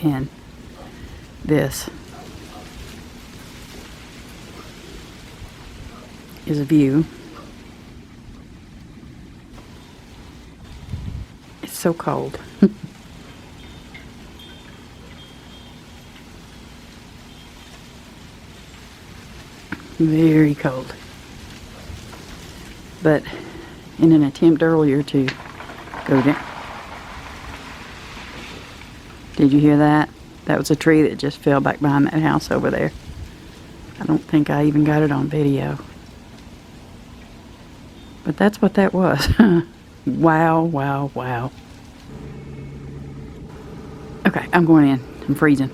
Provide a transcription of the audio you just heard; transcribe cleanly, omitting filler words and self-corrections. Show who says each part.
Speaker 1: And this is a view. It's so cold. Very cold. But in an attempt earlier to go down. Did you hear that? That was a tree that just fell back behind that house over there. I don't think I even got it on video. But that's what that was. Wow, wow, wow. Okay, I'm going in. I'm freezing.